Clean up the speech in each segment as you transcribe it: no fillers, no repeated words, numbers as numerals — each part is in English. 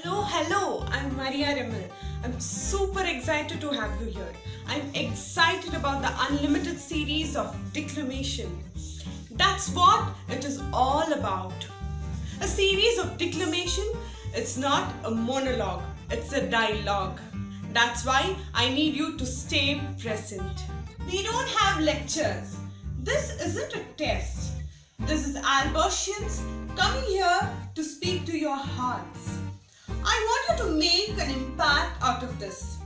Hello, I'm Maria Rimmel. I'm super excited to have you here. I'm excited about the unlimited series of Declamation. That's what it is all about. A series of declamation, it's not a monologue, it's a dialogue. That's why I need you to stay present. We don't have lectures. This isn't a test. This is Albertians coming here to speak to your hearts. I want you to make an impact out of this.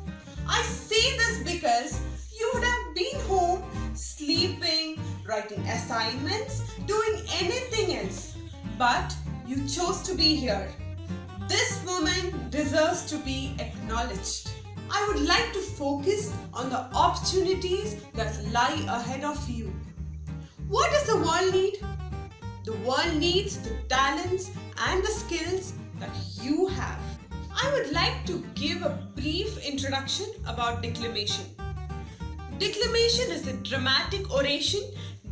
I say this because you would have been home, sleeping, writing assignments, doing anything else. But you chose to be here. This woman deserves to be acknowledged. I would like to focus on the opportunities that lie ahead of you. What does the world need? The world needs the talents and the skills that you have. I would like to give a brief introduction about declamation. Declamation is a dramatic oration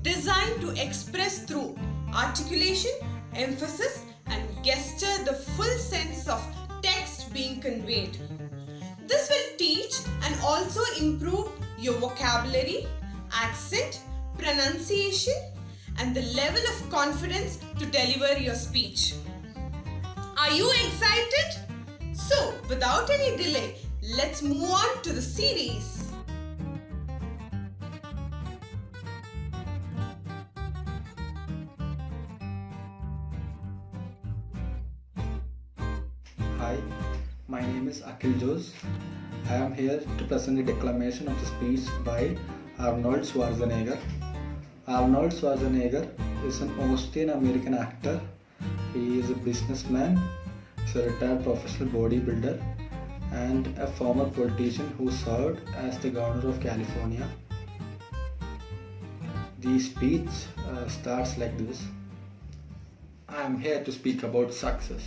designed to express through articulation, emphasis, and gesture the full sense of text being conveyed. This will teach and also improve your vocabulary, accent, pronunciation, and the level of confidence to deliver your speech. Are you excited? So, without any delay, let's move on to the series. Hi, my name is Akhil Jose. I am here to present the declamation of the speech by Arnold Schwarzenegger. Arnold Schwarzenegger is an Austrian-American actor. He is a businessman, he's a retired professional bodybuilder, and a former politician who served as the governor of California. The speech starts like this. I am here to speak about success.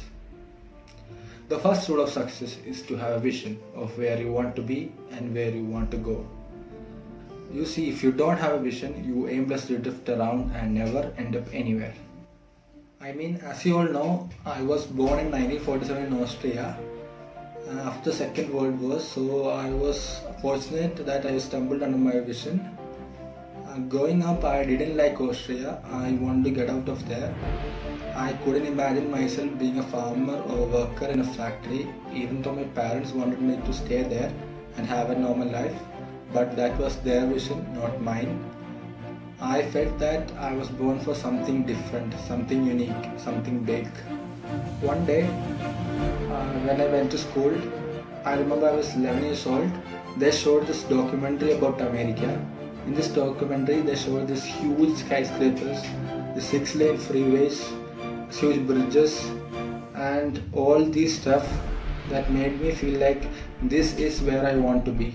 The first rule of success is to have a vision of where you want to be and where you want to go. You see, if you don't have a vision, you aimlessly drift around and never end up anywhere. I mean, as you all know, I was born in 1947 in Austria after the Second World War, so I was fortunate that I stumbled under my vision. Growing up, I didn't like Austria. I wanted to get out of there. I couldn't imagine myself being a farmer or a worker in a factory, even though my parents wanted me to stay there and have a normal life. But that was their vision, not mine. I felt that I was born for something different, something unique, something big. One day, when I went to school, I remember I was 11 years old. They showed this documentary about America. In this documentary, they showed these huge skyscrapers, the 6-lane freeways, huge bridges, and all these stuff that made me feel like this is where I want to be.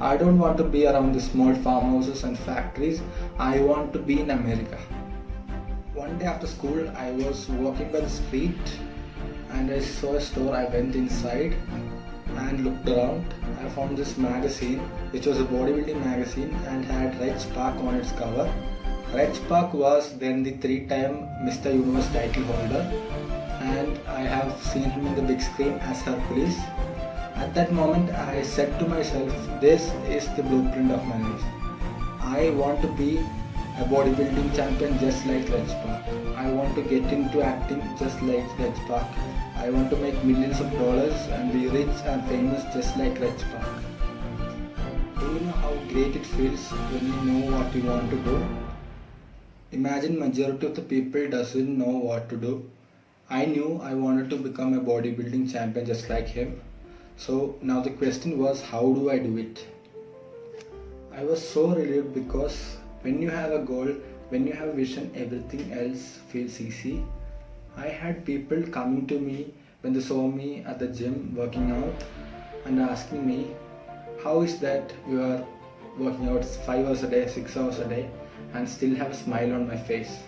I don't want to be around the small farmhouses and factories. I want to be in America. One day after school, I was walking by the street and I saw a store. I went inside and looked around. I found this magazine, which was a bodybuilding magazine and had Reg Park on its cover. Reg Park was then the 3-time Mr. Universe title holder, and I have seen him in the big screen as Hercules. At that moment, I said to myself, this is the blueprint of my life. I want to be a bodybuilding champion just like Reg Park. I want to get into acting just like Reg Park. I want to make millions of dollars and be rich and famous just like Reg Park. Do you know how great it feels when you know what you want to do? Imagine majority of the people doesn't know what to do. I knew I wanted to become a bodybuilding champion just like him. So now the question was, how do I do it? I was so relieved because when you have a goal, when you have a vision, everything else feels easy. I had people coming to me when they saw me at the gym working out and asking me, how is that you are working out 5 hours a day, 6 hours a day and still have a smile on my face?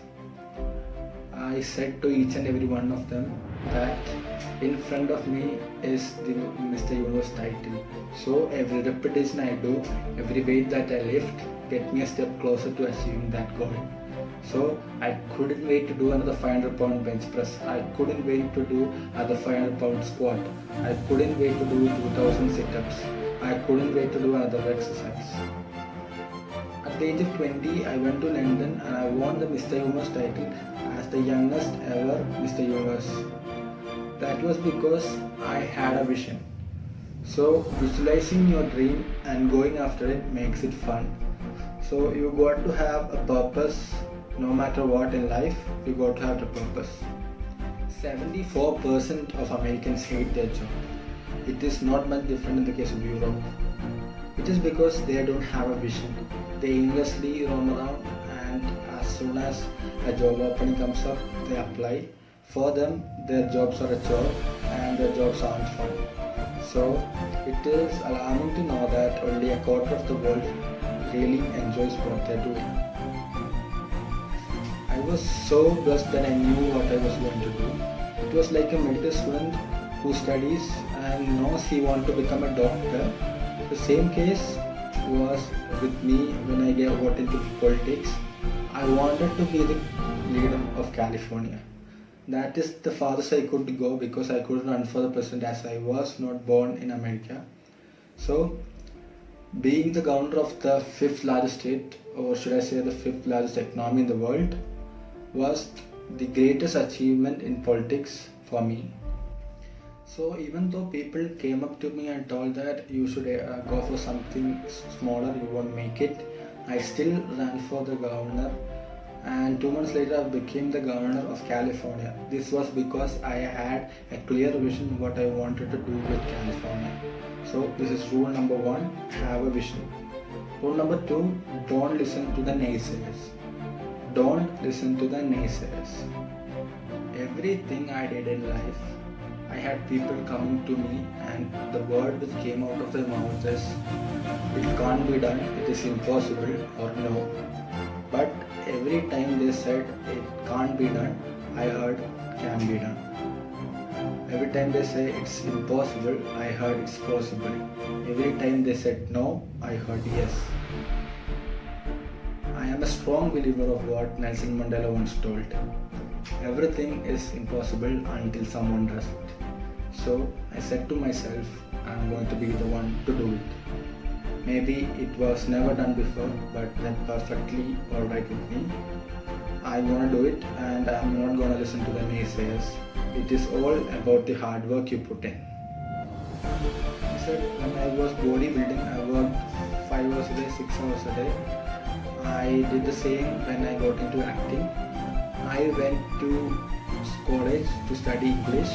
I said to each and every one of them that in front of me is the Mr. Universe title. So every repetition I do, every weight that I lift, get me a step closer to achieving that goal. So I couldn't wait to do another 500-pound bench press. I couldn't wait to do another 500-pound squat. I couldn't wait to do 2000 sit-ups. I couldn't wait to do another exercise. At the age of 20, I went to London and I won the Mr. Universe title as the youngest ever Mr. Universe. That was because I had a vision. So visualizing your dream and going after it makes it fun. So you got to have a purpose no matter what in life, you got to have the purpose. 74% of Americans hate their job. It is not much different in the case of Europe. It is because they don't have a vision. They aimlessly roam around and as soon as a job opening comes up, they apply. For them, their jobs are a chore and their jobs aren't fun. So it is alarming to know that only a quarter of the world really enjoys what they're doing. I was so blessed that I knew what I was going to do. It was like a medical student who studies and knows he wants to become a doctor. The same case was with me when I got into politics. I wanted to be the leader of California. That is the farthest I could go because I couldn't run for the president as I was not born in America. So, being the governor of the fifth largest state, or should I say the fifth largest economy in the world, was the greatest achievement in politics for me. So even though people came up to me and told that you should go for something smaller, you won't make it, I still ran for the governor, and 2 months later I became the governor of California. This was because I had a clear vision what I wanted to do with California. So this is rule number 1, have a vision. Rule number 2, don't listen to the naysayers. Don't listen to the naysayers. Everything I did in life, I had people coming to me and the word which came out of their mouth is, it can't be done, it is impossible, or no. But every time they said it can't be done, I heard can be done. Every time they say it's impossible, I heard it's possible. Every time they said no, I heard yes. I am a strong believer of what Nelson Mandela once told. Everything is impossible until someone does it. So I said to myself, I'm going to be the one to do it. Maybe it was never done before, but that's perfectly alright with me. I'm gonna do it and I'm not gonna listen to the naysayers. It is all about the hard work you put in. I said when I was bodybuilding, I worked 5 hours a day, 6 hours a day. I did the same when I got into acting. I went to college to study English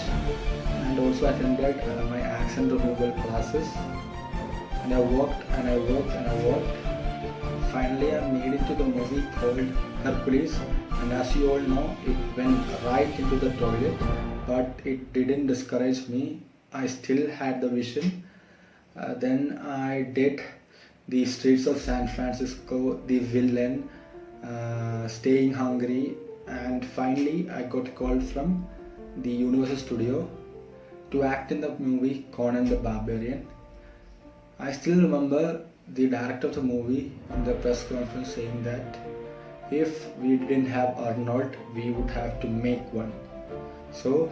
and also attended my accent removal classes. And I worked and I worked and I worked. Finally, I made it to the movie called Hercules, and as you all know, it went right into the toilet, but it didn't discourage me. I still had the vision. Then I did The Streets of San Francisco, The Villain, Staying Hungry, and finally I got called from the Universal Studio to act in the movie Conan the Barbarian. I still remember the director of the movie in the press conference saying that if we didn't have Arnold, we would have to make one. So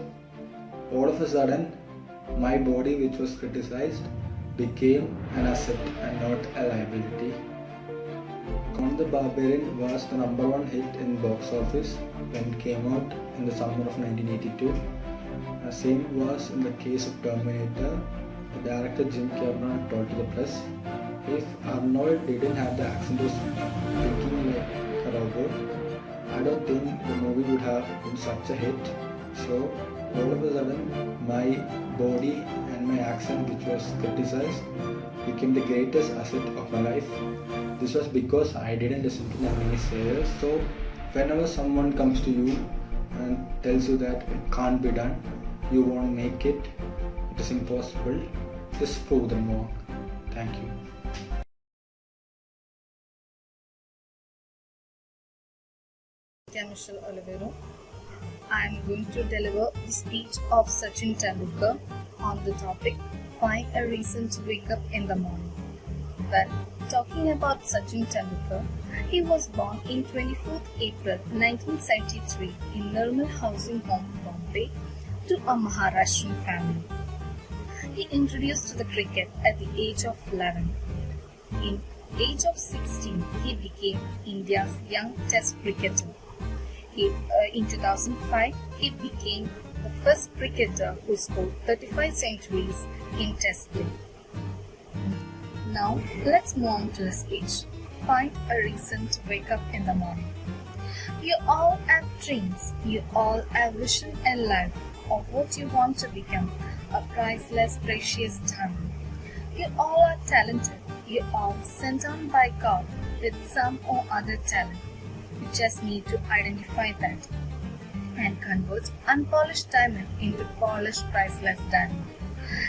all of a sudden, my body, which was criticized, became an asset and not a liability. Conan the Barbarian was the #1 hit in box office when it came out in the summer of 1982. Same was in the case of Terminator. The director Jim Cameron told to the press, if Arnold didn't have the accent of speaking like a robot, I don't think the movie would have been such a hit. So all of a sudden, my body and my accent, which was criticized, became the greatest asset of my life. This was because I didn't listen to the naysayers. So whenever someone comes to you and tells you that it can't be done, you won't make it, it is impossible, just prove them wrong. Thank you. Michelle Olivero. I am going to deliver the speech of Sachin Tendulkar on the topic Find a Reason to Wake Up in the Morning. Well, talking about Sachin Tendulkar, he was born in 24th April 1973 in Nirmal Housing Home, Bombay, to a Maharashtrian family. He introduced to the cricket at the age of 11. In age of 16, he became India's young test cricketer. In 2005, he became the first cricketer who scored 35 centuries in test play. Now, let's move on to the speech. Find a reason to wake up in the morning. You all have dreams. You all have vision in life of what you want to become, a priceless, precious diamond. You all are talented. You all sent on by God with some or other talent. You just need to identify that and convert unpolished diamond into polished, priceless diamond.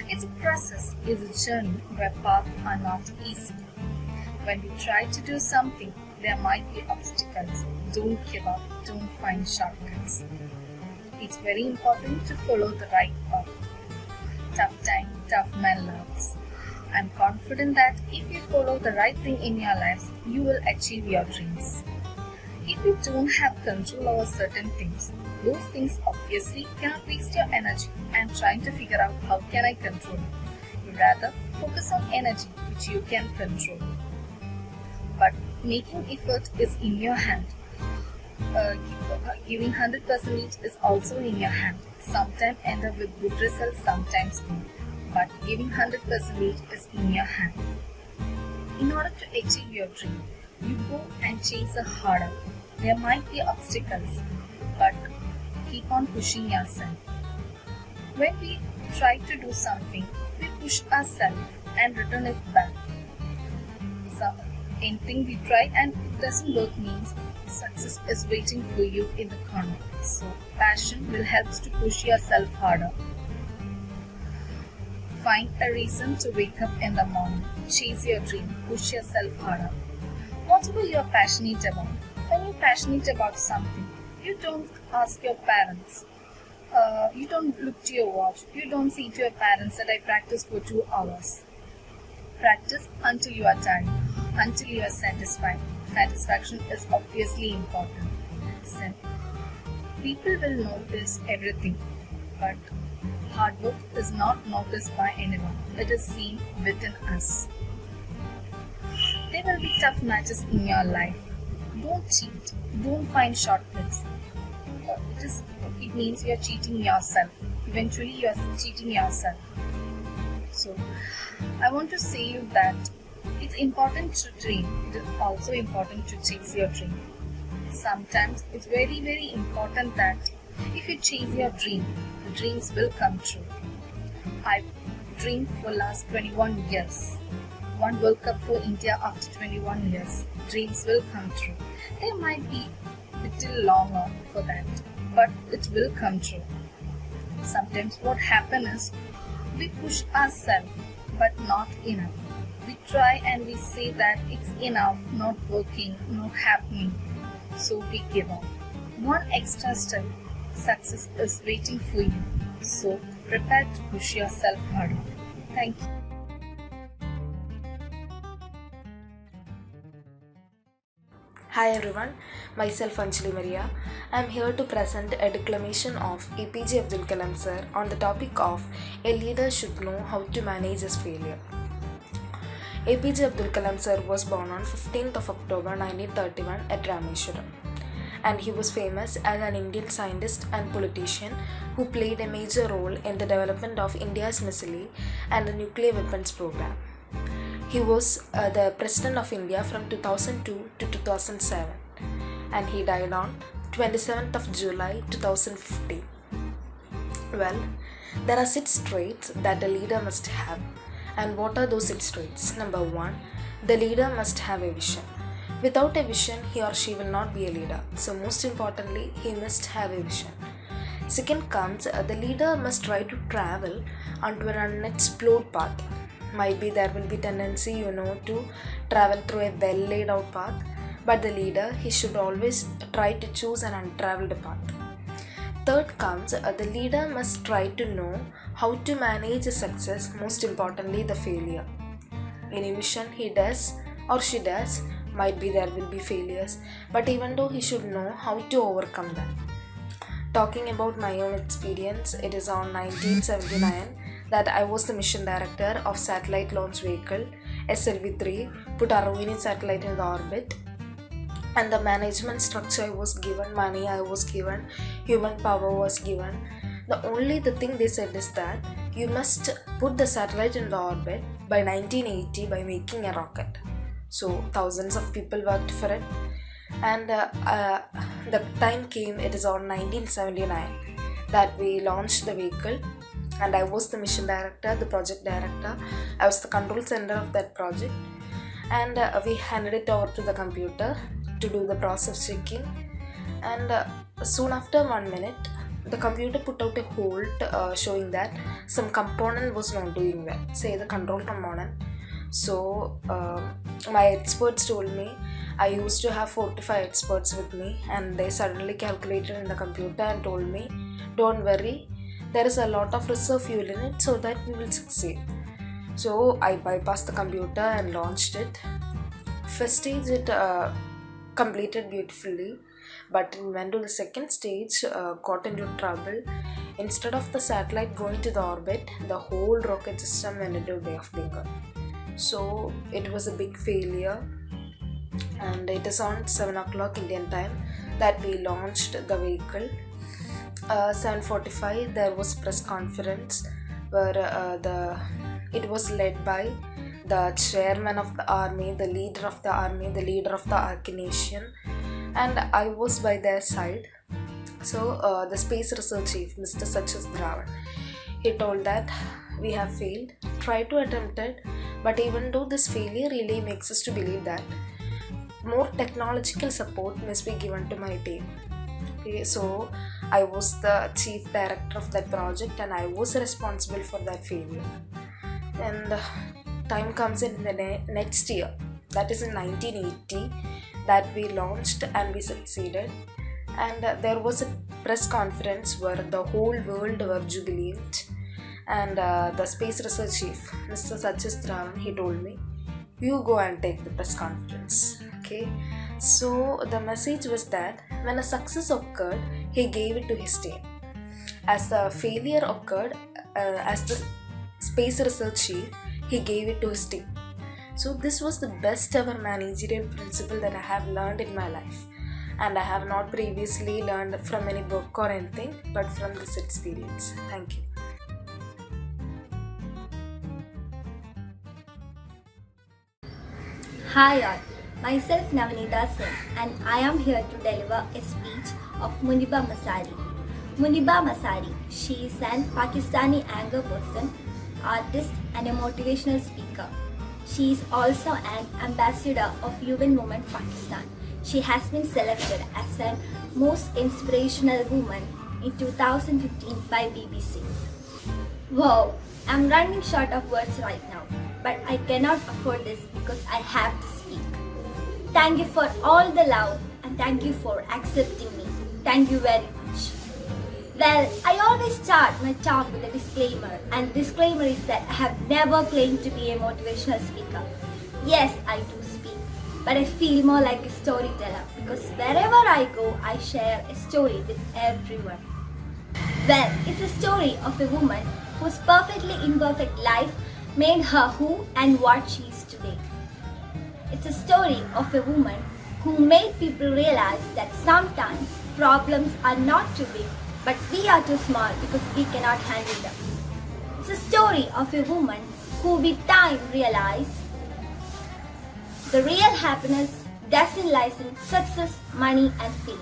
It's a process, it's a journey where paths are not easy. When you try to do something, there might be obstacles. Don't give up, don't find shortcuts. It's very important to follow the right path. Tough time, tough man loves. I'm confident that if you follow the right thing in your lives, you will achieve your dreams. If you don't have control over certain things, those things obviously cannot waste your energy and trying to figure out how can I control it. You rather focus on energy which you can control. But making effort is in your hand. Giving 100% is also in your hand. Sometimes end up with good results, sometimes not. But giving 100% is in your hand. In order to achieve your dream, you go and chase a harder. There might be obstacles, but keep on pushing yourself. When we try to do something, we push ourselves and return it back. So, anything we try and it doesn't work means success is waiting for you in the corner. So, passion will help to push yourself harder. Find a reason to wake up in the morning. Chase your dream. Push yourself harder. Whatever you are passionate about, when you're passionate about something, you don't ask your parents. You don't look to your watch. You don't say to your parents that I practice for 2 hours. Practice until you are tired, until you are satisfied. Satisfaction is obviously important. So, people will notice everything, but hard work is not noticed by anyone. It is seen within us. There will be tough matches in your life. Don't cheat. Don't find shortcuts. It means you are cheating yourself. Eventually, you are cheating yourself. So, I want to say you that it's important to dream. It is also important to chase your dream. Sometimes it's very, very important that if you chase your dream, the dreams will come true. I've dreamed for last 21 years. One World Cup for India after 21 years. Dreams will come true. They might be a little longer for that, but it will come true. Sometimes what happens is we push ourselves, but not enough. We try and we say that it's enough, not working, not happening. So we give up. One extra step, success is waiting for you. So prepare to push yourself harder. Thank you. Hi everyone, myself Anjali Maria. I am here to present a declamation of APJ Abdul Kalam sir on the topic of a leader should know how to manage his failure. APJ Abdul Kalam sir was born on 15th of October 1931 at Rameshwaram, and he was famous as an Indian scientist and politician who played a major role in the development of India's missile and the nuclear weapons program. He was the President of India from 2002 to 2007, and he died on 27th of July 2015. Well, there are 6 traits that a leader must have. And what are those 6 traits? Number 1, the leader must have a vision. Without a vision, he or she will not be a leader. So most importantly, he must have a vision. Second comes, the leader must try to travel onto an unexplored path. Might be there will be tendency, to travel through a well laid out path, but the leader, he should always try to choose an untraveled path. Third comes, the leader must try to know how to manage success, most importantly the failure. any vision he does or she does, might be there will be failures, but even though he should know how to overcome them. Talking about my own experience, it is on 1979 that I was the mission director of satellite launch vehicle SLV-3, put a Arduino satellite in the orbit, and the management structure was given, money I was given, human power was given. The thing they said is that you must put the satellite in the orbit by 1980 by making a rocket. So thousands of people worked for it, and the time came, it is on 1979 that we launched the vehicle, and I was the mission director, the project director. I was the control center of that project, and we handed it over to the computer to do the process checking, and soon after 1 minute the computer put out a hold showing that some component was not doing well, say the control component. So my experts told me, I used to have 4 to 5 experts with me, and they suddenly calculated in the computer and told me, don't worry, there is a lot of reserve fuel in it so that we will succeed. So I bypassed the computer and launched it. First stage it completed beautifully, but it went to the second stage, got into trouble. Instead of the satellite going to the orbit, the whole rocket system went into Bay of Bengal. So it was a big failure, and it is on 7 o'clock Indian time that we launched the vehicle. 7:45 there was a press conference where it was led by the chairman of the army, the leader of the army, the leader of the Arc Nation, and I was by their side. So the space research chief, Mr. Sachis Dravan, he told that we have failed, try to attempt it, but even though this failure really makes us to believe that more technological support must be given to my team. Okay, so I was the chief director of that project, and I was responsible for that failure. And time comes in the next year, that is in 1980, that we launched and we succeeded. And there was a press conference where the whole world were jubilant, and the space research chief, Mr. Sachis Dravan, he told me, you go and take the press conference. Okay, so the message was that when a success occurred, he gave it to his team. As the failure occurred, as the space research chief, he gave it to his team. So this was the best ever managerial principle that I have learned in my life, and I have not previously learned from any book or anything, but from this experience. Thank you. Hi all, myself Navanita Sen, and I am here to deliver a speech of Muniba Masari. Muniba Masari, she is an Pakistani anger person, artist and a motivational speaker. She is also an ambassador of UN Movement Pakistan. She has been selected as the most inspirational woman in 2015 by BBC. Wow, I'm running short of words right now, but I cannot afford this because I have to speak. Thank you for all the love, and thank you for accepting me. Thank you very much. Well, I always start my talk with a disclaimer, and the disclaimer is that I have never claimed to be a motivational speaker. Yes, I do speak, but I feel more like a storyteller because wherever I go, I share a story with everyone. Well, it's a story of a woman whose perfectly imperfect life made her who and what she is today. It's a story of a woman who made people realize that sometimes problems are not too big, but we are too small because we cannot handle them. It's a story of a woman who with time realized the real happiness doesn't lie in success, money and fame.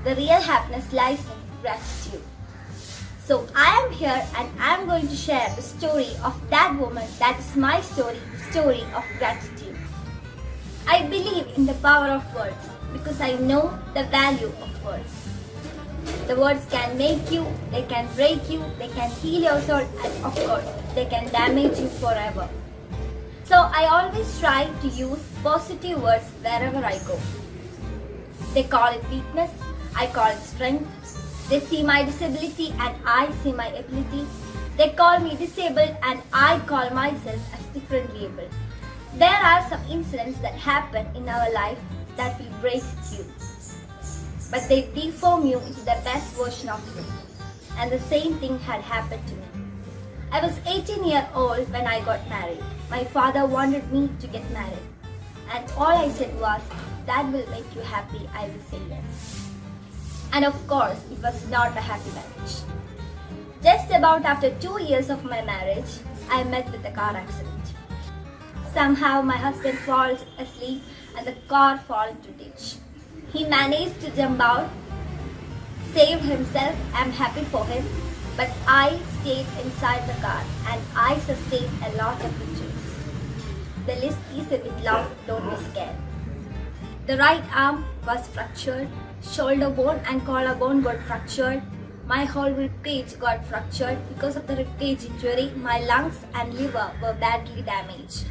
The real happiness lies in gratitude. So I am here and I am going to share the story of that woman. That is my story, the story of gratitude. I believe in the power of words because I know the value of words. The words can make you, they can break you, they can heal your soul, and of course, they can damage you forever. So I always try to use positive words wherever I go. They call it weakness, I call it strength. They see my disability and I see my ability. They call me disabled and I call myself as differently able. There are some incidents that happen in our life that will break you, but they deform you into the best version of you. And the same thing had happened to me. I was 18 years old when I got married. My father wanted me to get married, and all I said was, "That will make you happy," I will say yes. And of course, it was not a happy marriage. Just about after 2 years of my marriage, I met with a car accident. Somehow my husband falls asleep and the car falls into ditch. He managed to jump out, saved himself. I'm happy for him, but I stayed inside the car and I sustained a lot of injuries. The list is a bit long, don't be scared. The right arm was fractured, shoulder bone and collarbone got fractured. My whole ribcage got fractured. Because of the ribcage injury, my lungs and liver were badly damaged.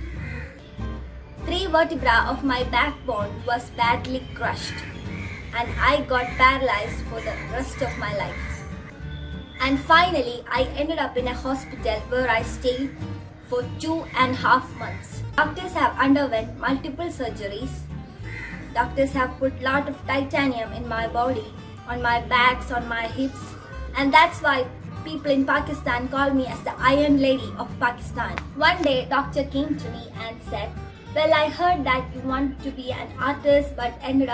3 vertebrae of my backbone was badly crushed, and I got paralyzed for the rest of my life. And finally, I ended up in a hospital where I stayed for 2.5 months. Doctors have underwent multiple surgeries. Doctors have put lot of titanium in my body, on my backs, on my hips, and that's why people in Pakistan call me as the Iron Lady of Pakistan. One day, doctor came to me and said, "Well, I heard that you want to be an artist but ended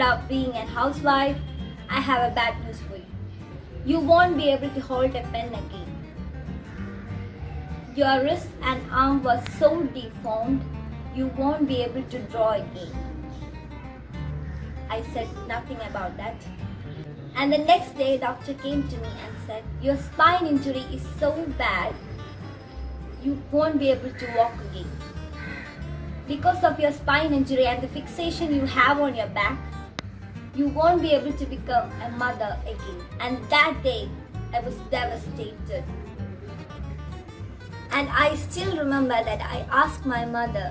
up being a housewife. I have a bad news for you. You won't be able to hold a pen again. Your wrist and arm was so deformed, you won't be able to draw again." I said nothing about that. And the next day, doctor came to me and said, "Your spine injury is so bad, you won't be able to walk again. Because of your spine injury and the fixation you have on your back, you won't be able to become a mother again." And that day, I was devastated. And I still remember that I asked my mother,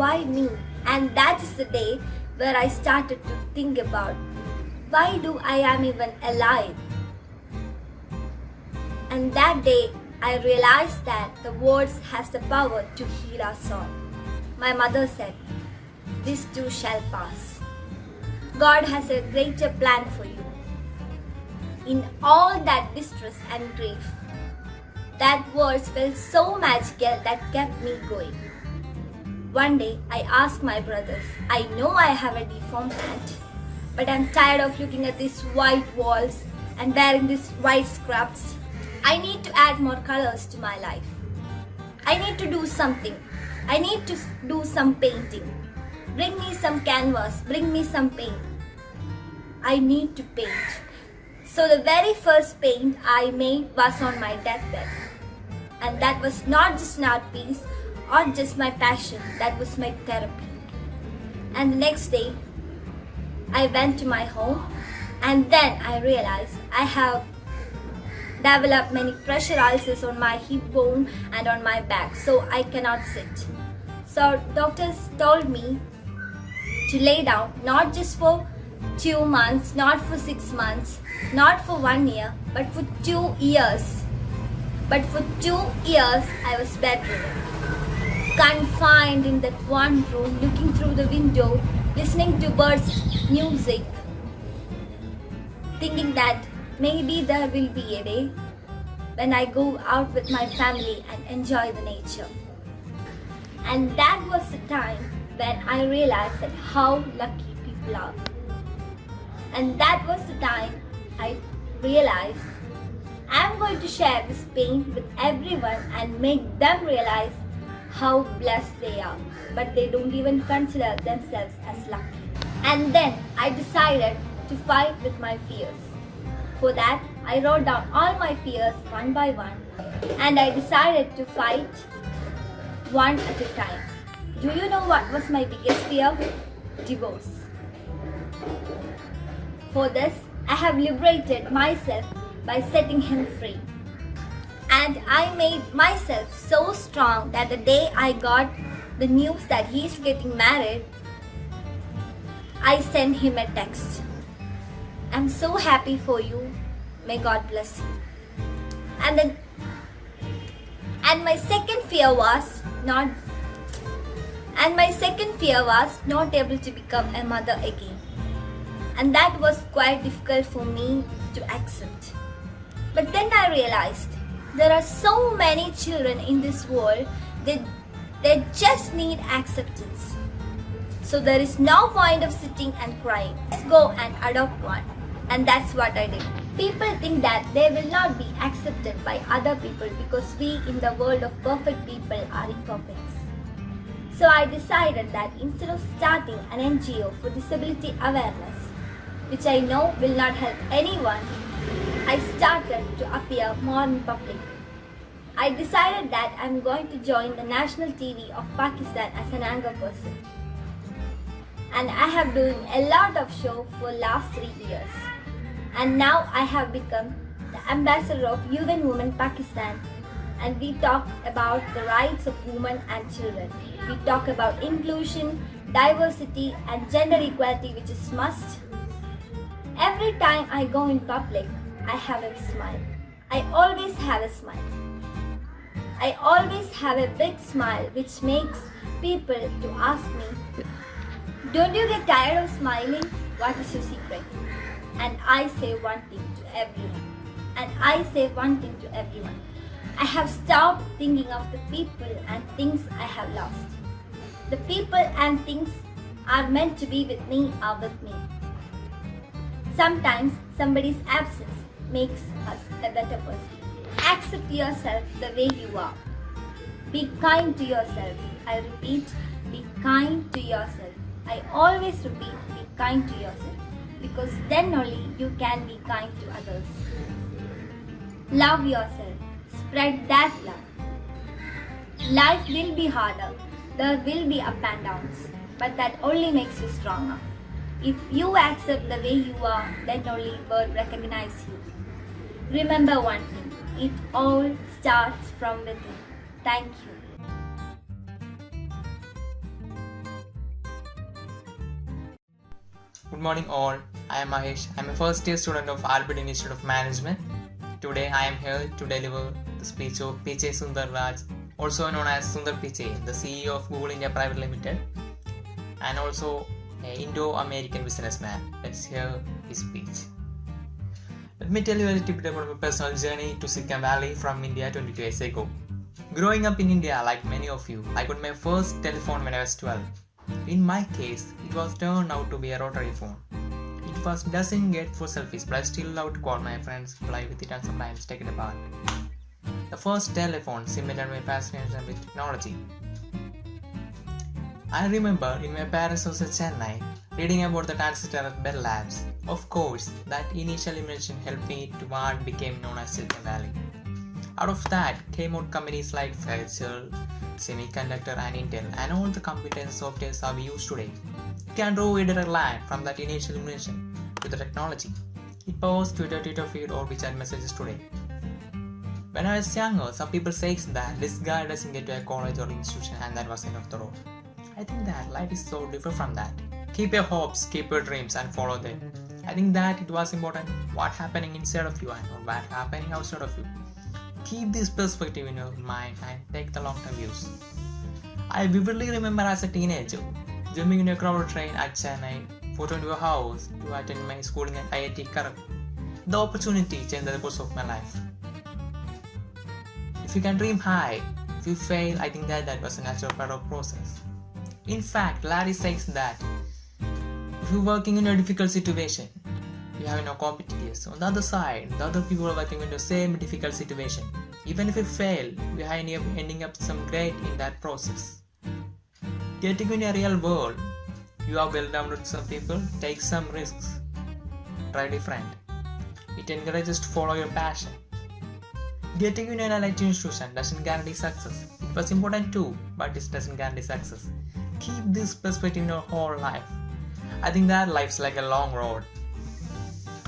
"Why me?" And that is the day where I started to think about, why do I am even alive? And that day, I realized that the words has the power to heal us all. My mother said, "This too shall pass. God has a greater plan for you." In all that distress and grief, that words felt so magical that kept me going. One day, I asked my brothers, "I know I have a deformed hand, but I'm tired of looking at these white walls and wearing these white scrubs. I need to add more colors to my life. I need to do something. I need to do some painting. Bring me some canvas, bring me some paint. I need to paint." So the very first paint I made was on my deathbed. And that was not just an art piece or just my passion, that was my therapy. And the next day, I went to my home, and then I realized I have developed many pressure ulcers on my hip bone and on my back, so I cannot sit. So doctors told me to lay down, not just for 2 months, not for 6 months, not for 1 year, but for 2 years. But for 2 years, I was bedridden, confined in that one room, looking through the window, listening to birds' music, thinking that maybe there will be a day when I go out with my family and enjoy the nature. And that was the time when I realized that how lucky people are. And that was the time I realized I'm going to share this pain with everyone and make them realize how blessed they are, but they don't even consider themselves as lucky. And then I decided to fight with my fears. For that, I wrote down all my fears one by one, and I decided to fight one at a time. Do you know what was my biggest fear? Divorce. For this, I have liberated myself by setting him free. And I made myself so strong that the day I got the news that he is getting married, I sent him a text. "I'm so happy for you. May God bless you." And my second fear was not And my second fear was not able to become a mother again. And that was quite difficult for me to accept. But then I realized there are so many children in this world that they just need acceptance. So there is no point of sitting and crying. Let's go and adopt one. And that's what I did. People think that they will not be accepted by other people because we in the world of perfect people are imperfect. So I decided that instead of starting an NGO for disability awareness, which I know will not help anyone, I started to appear more in public. I decided that I'm going to join the national TV of Pakistan as an anchor person. And I have done a lot of shows for last 3 years. And now I have become the ambassador of UN Women Pakistan, and we talk about the rights of women and children. We talk about inclusion, diversity and gender equality, which is must. Every time I go in public, I have a smile. I always have a smile. I always have a big smile which makes people to ask me, don't you get tired of smiling? What is your secret? And I say one thing to everyone. I have stopped thinking of the people and things I have lost. The people and things are meant to be with me are with me. Sometimes somebody's absence makes us a better person. Accept yourself the way you are. Be kind to yourself. I repeat, be kind to yourself. I always repeat, be kind to yourself, because then only you can be kind to others. Love yourself. Spread that love. Life will be harder. There will be up and downs, but that only makes you stronger. If you accept the way you are, then only world recognize you. Remember one thing, it all starts from within. Thank you. Good morning all, I am Mahesh. I am a first year student of Albert Institute of Management. Today I am here to deliver the speech of Piche Sundar Raj, also known as Sundar Pichai, the CEO of Google India Private Limited, and also an Indo-American businessman. Let's hear his speech. Let me tell you a little bit about my personal journey to Silicon Valley from India 22 years ago. Growing up in India, like many of you, I got my first telephone when I was 12. In my case, it was turned out to be a rotary phone. It doesn't get for selfies, but I still love to call my friends, play with it and sometimes take it apart. The first telephone cemented my fascination with technology. I remember in my parents' house at Chennai, reading about the transistor at Bell Labs. Of course, that initial invention helped me to what became known as Silicon Valley. Out of that came out companies like Fairchild, Semiconductor and Intel, and all the computers and softwares we use today. You can draw a direct line from that initial invention to the technology. It powers Twitter feed or WeChat messages today. When I was younger, some people say that this guy doesn't get to a college or institution and that was the end of the road. I think that life is so different from that. Keep your hopes, keep your dreams and follow them. I think that it was important what happening inside of you and not what happening outside of you. Keep this perspective in your mind and take the long-term views. I vividly remember as a teenager, jumping in a crowded train at Chennai, photo into a house to attend my schooling at IIT Kharagpur. The opportunity changed the course of my life. If you can dream high, if you fail, I think that was a natural part of the process. In fact, Larry says that if you're working in a difficult situation, you have no competitors. On the other side, the other people are working in the same difficult situation. Even if you fail, you are ending up some great in that process. Getting in a real world, you are well down with some people, take some risks, try different. It encourages to follow your passion. Getting in an elite institution doesn't guarantee success. It was important too, but it doesn't guarantee success. Keep this perspective in your whole life. I think that life's like a long road.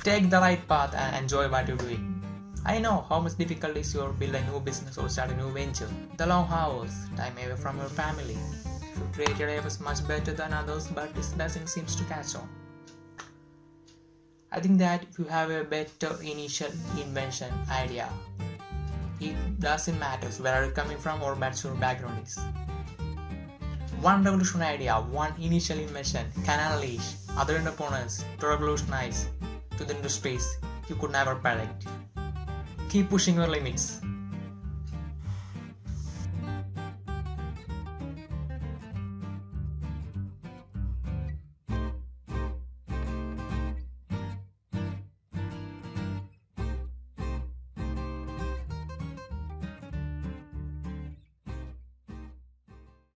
Take the right path and enjoy what you're doing. I know how much difficult it is to build a new business or start a new venture. The long hours, time away from your family. If you create your life is much better than others, but it doesn't seem to catch on. I think that if you have a better initial invention idea, it doesn't matter where you're coming from or what your background is. One revolutionary idea, one initial invention can unleash other entrepreneurs to revolutionize to the industries you could never predict. Keep pushing your limits.